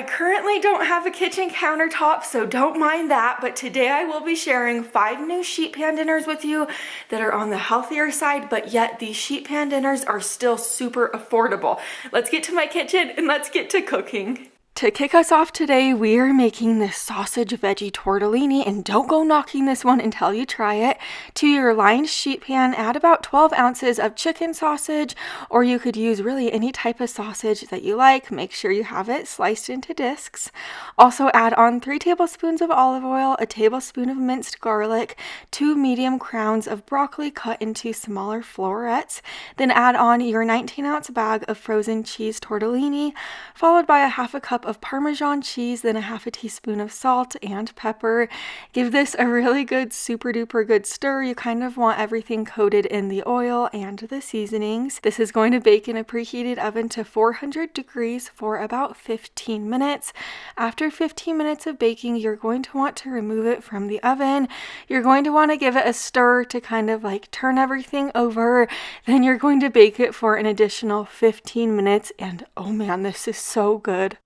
currently don't have a kitchen countertop, so don't mind that, but today I will be sharing 5 new sheet pan dinners with you that are on the healthier side, but yet these sheet pan dinners are still super affordable. Let's get to my kitchen and let's get to cooking. To kick us off today, we are making this sausage veggie tortellini, and don't go knocking this one until you try it. To your lined sheet pan, add about 12 ounces of chicken sausage, or you could use really any type of sausage that you like. Make sure you have it sliced into discs. Also add on 3 tablespoons of olive oil, a tablespoon of minced garlic, 2 medium crowns of broccoli cut into smaller florets. Then add on your 19-ounce bag of frozen cheese tortellini, followed by a half a cup of Parmesan cheese, then a half a teaspoon of salt and pepper. Give this a really good, super duper good stir. You kind of want everything coated in the oil and the seasonings. This is going to bake in a preheated oven to 400 degrees for about 15 minutes. After 15 minutes of baking, you're going to want to remove it from the oven. You're going to want to give it a stir to kind of like turn everything over. Then you're going to bake it for an additional 15 minutes, and oh man, this is so good.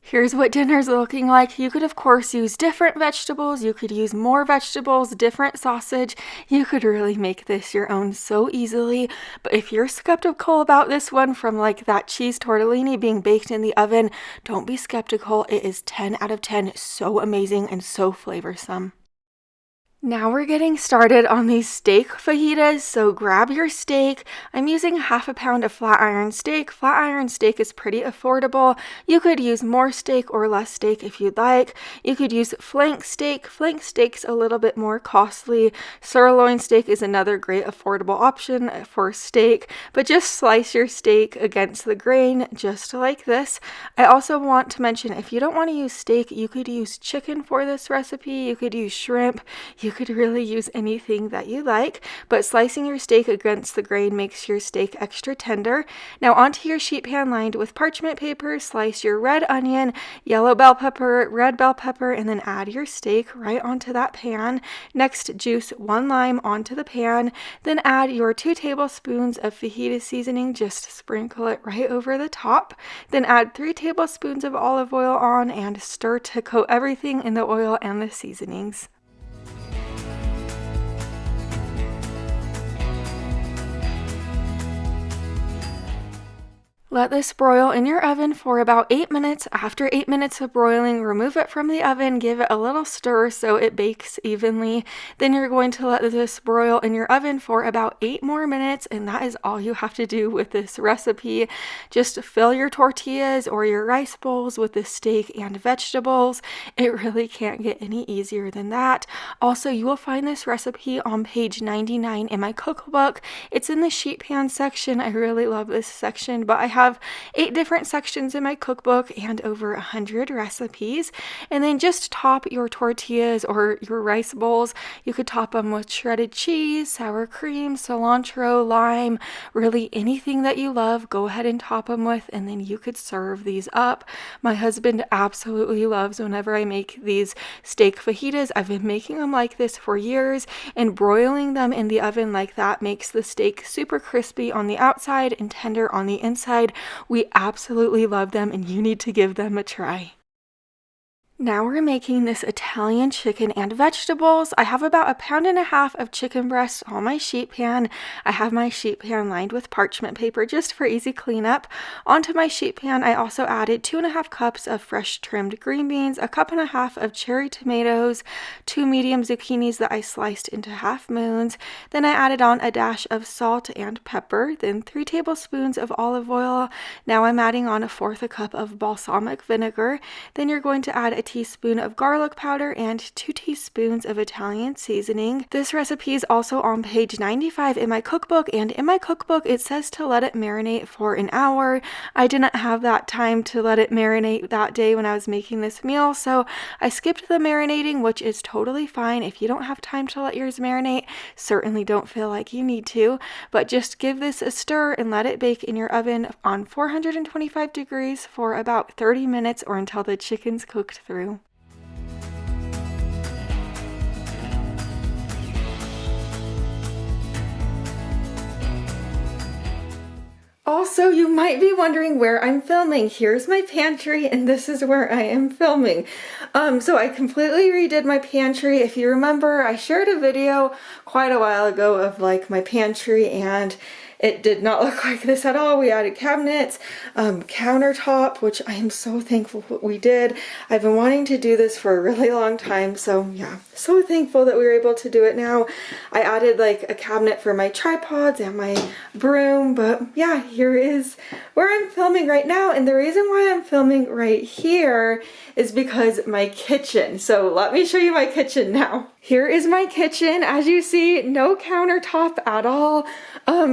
Here's what dinner's looking like. You could of course use different vegetables, you could use more vegetables, different sausage. You could really make this your own so easily. But if you're skeptical about this one from like that cheese tortellini being baked in the oven, don't be skeptical. It is 10 out of 10, so amazing and so flavorsome. Now we're getting started on these steak fajitas, so grab your steak. I'm using half a pound of flat iron steak. Flat iron steak is pretty affordable. You could use more steak or less steak if you'd like. You could use flank steak. Flank steak's a little bit more costly. Sirloin steak is another great affordable option for steak, but just slice your steak against the grain, just like this. I also want to mention, if you don't want to use steak, you could use chicken for this recipe. You could use shrimp. You could really use anything that you like, but slicing your steak against the grain makes your steak extra tender. Now onto your sheet pan lined with parchment paper, slice your red onion, yellow bell pepper, red bell pepper, and then add your steak right onto that pan. Next, juice 1 lime onto the pan, then add your 2 tablespoons of fajita seasoning, just sprinkle it right over the top. Then add 3 tablespoons of olive oil on and stir to coat everything in the oil and the seasonings. Let this broil in your oven for about 8 minutes. After 8 minutes of broiling, remove it from the oven, give it a little stir so it bakes evenly. Then you're going to let this broil in your oven for about 8 more minutes, and that is all you have to do with this recipe. Just fill your tortillas or your rice bowls with the steak and vegetables. It really can't get any easier than that. Also, you will find this recipe on page 99 in my cookbook. It's in the sheet pan section. I really love this section, but I have 8 different sections in my cookbook and over 100 recipes. And then just top your tortillas or your rice bowls. You could top them with shredded cheese, sour cream, cilantro, lime, really anything that you love. Go ahead and top them with, and then you could serve these up. My husband absolutely loves whenever I make these steak fajitas. I've been making them like this for years, and broiling them in the oven like that makes the steak super crispy on the outside and tender on the inside. We absolutely love them, and you need to give them a try. Now we're making this Italian chicken and vegetables. I have about 1.5 pounds of chicken breasts on my sheet pan. I have my sheet pan lined with parchment paper just for easy cleanup. Onto my sheet pan, I also added 2.5 cups of fresh trimmed green beans, 1.5 cups of cherry tomatoes, 2 medium zucchinis that I sliced into half moons. Then I added on a dash of salt and pepper, then 3 tablespoons of olive oil. Now I'm adding on 1/4 cup of balsamic vinegar. Then you're going to add a teaspoon of garlic powder and 2 teaspoons of Italian seasoning. This recipe is also on page 95 in my cookbook, and in my cookbook it says to let it marinate for an hour. I didn't have that time to let it marinate that day when I was making this meal, so I skipped the marinating, which is totally fine. If you don't have time to let yours marinate, certainly don't feel like you need to, but just give this a stir and let it bake in your oven on 425 degrees for about 30 minutes or until the chicken's cooked through. Also, you might be wondering where I'm filming. Here's my pantry, and this is where I am filming. So I completely redid my pantry. If you remember, I shared a video quite a while ago of like my pantry, and it did not look like this at all. We added cabinets, countertop, which I am so thankful we did. I've been wanting to do this for a really long time, so yeah, so thankful that we were able to do it now. I added like a cabinet for my tripods and my broom, but yeah, here is where I'm filming right now. And the reason why I'm filming right here is because my kitchen. So let me show you my kitchen now. Here is my kitchen. As you see, no countertop at all.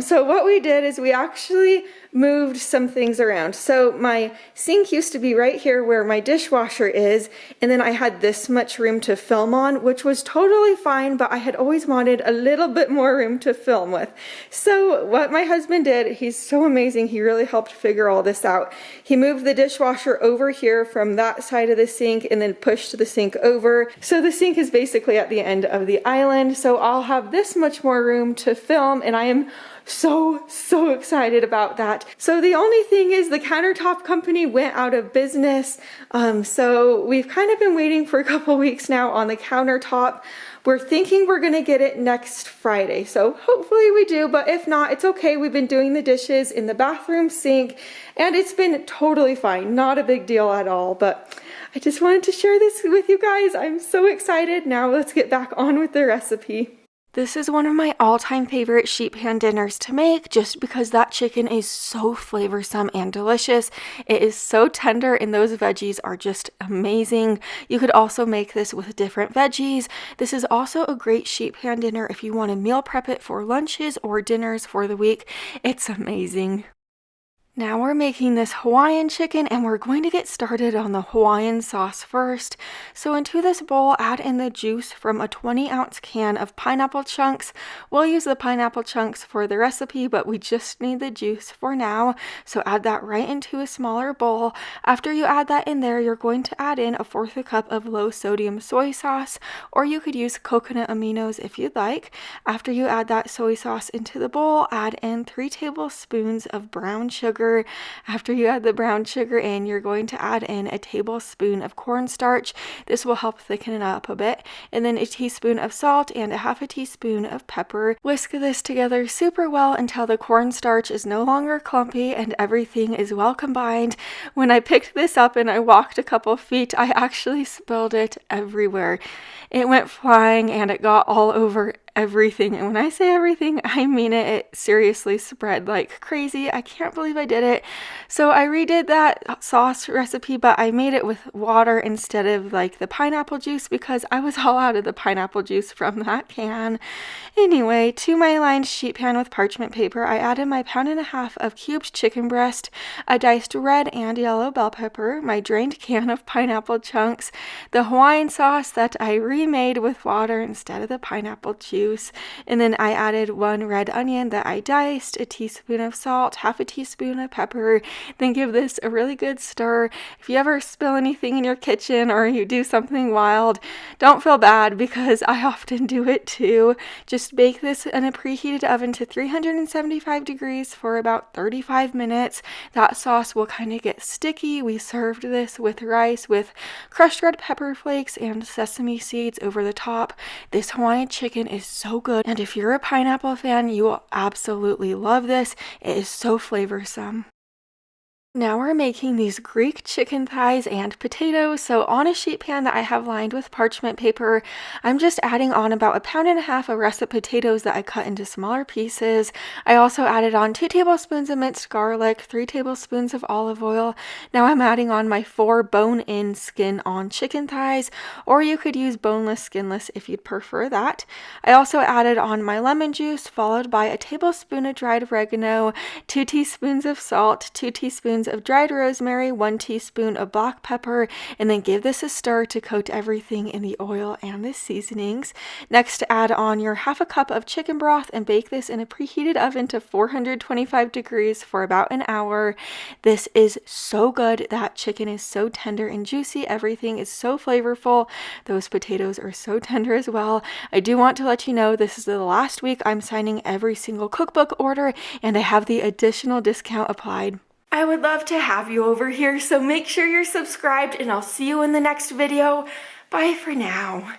So what we did is we actually moved some things around. So my sink used to be right here where my dishwasher is, and then I had this much room to film on, which was totally fine, but I had always wanted a little bit more room to film with. So what my husband did, he's so amazing, he really helped figure all this out. He moved the dishwasher over here from that side of the sink and then pushed the sink over. So the sink is basically at the end of the island, so I'll have this much more room to film, and I am so excited about that. So the only thing is the countertop company went out of business. So we've kind of been waiting for a couple weeks now on the countertop. We're thinking we're gonna get it next Friday. So hopefully we do, but if not, it's okay. We've been doing the dishes in the bathroom sink and it's been totally fine. Not a big deal at all, but I just wanted to share this with you guys. I'm so excited. Now let's get back on with the recipe. This is one of my all-time favorite sheet pan dinners to make just because that chicken is so flavorsome and delicious. It is so tender and those veggies are just amazing. You could also make this with different veggies. This is also a great sheet pan dinner if you want to meal prep it for lunches or dinners for the week. It's amazing. Now we're making this Hawaiian chicken and we're going to get started on the Hawaiian sauce first. So into this bowl, add in the juice from a 20-ounce can of pineapple chunks. We'll use the pineapple chunks for the recipe, but we just need the juice for now. So add that right into a smaller bowl. After you add that in there, you're going to add in 1/4 cup of low sodium soy sauce, or you could use coconut aminos if you'd like. After you add that soy sauce into the bowl, add in 3 tablespoons of brown sugar. After you add the brown sugar in, you're going to add in a tablespoon of cornstarch. This will help thicken it up a bit. And then a teaspoon of salt and a 1/2 teaspoon of pepper. Whisk this together super well until the cornstarch is no longer clumpy and everything is well combined. When I picked this up and I walked a couple feet, I actually spilled it everywhere. It went flying and it got all over everything. And when I say everything, I mean it. It seriously spread like crazy. I can't believe I did it. So I redid that sauce recipe, but I made it with water instead of like the pineapple juice because I was all out of the pineapple juice from that can. Anyway, to my lined sheet pan with parchment paper, I added my 1.5 pounds of cubed chicken breast, a diced red and yellow bell pepper, my drained can of pineapple chunks, the Hawaiian sauce that I remade with water instead of the pineapple juice. And then I added 1 red onion that I diced, a teaspoon of salt, 1/2 teaspoon of pepper. Then give this a really good stir. If you ever spill anything in your kitchen or you do something wild, don't feel bad because I often do it too. Just bake this in a preheated oven to 375 degrees for about 35 minutes. That sauce will kind of get sticky. We served this with rice with crushed red pepper flakes and sesame seeds over the top. This Hawaiian chicken is so good, and if you're a pineapple fan, you will absolutely love this. It is so flavorsome. Now we're making these Greek chicken thighs and potatoes. So on a sheet pan that I have lined with parchment paper, I'm just adding on about 1.5 pounds of russet potatoes that I cut into smaller pieces. I also added on 2 tablespoons of minced garlic, 3 tablespoons of olive oil. Now I'm adding on my 4 bone-in skin-on chicken thighs, or you could use boneless, skinless if you'd prefer that. I also added on my lemon juice, followed by a tablespoon of dried oregano, 2 teaspoons of salt, 2 teaspoons tablespoons of dried rosemary, 1 teaspoon of black pepper, and then give this a stir to coat everything in the oil and the seasonings. Next, add on your half a cup of chicken broth and bake this in a preheated oven to 425 degrees for about an hour. This is so good. That chicken is so tender and juicy. Everything is so flavorful. Those potatoes are so tender as well. I do want to let you know this is the last week I'm signing every single cookbook order, and I have the additional discount applied. I would love to have you over here, so make sure you're subscribed, and I'll see you in the next video. Bye for now.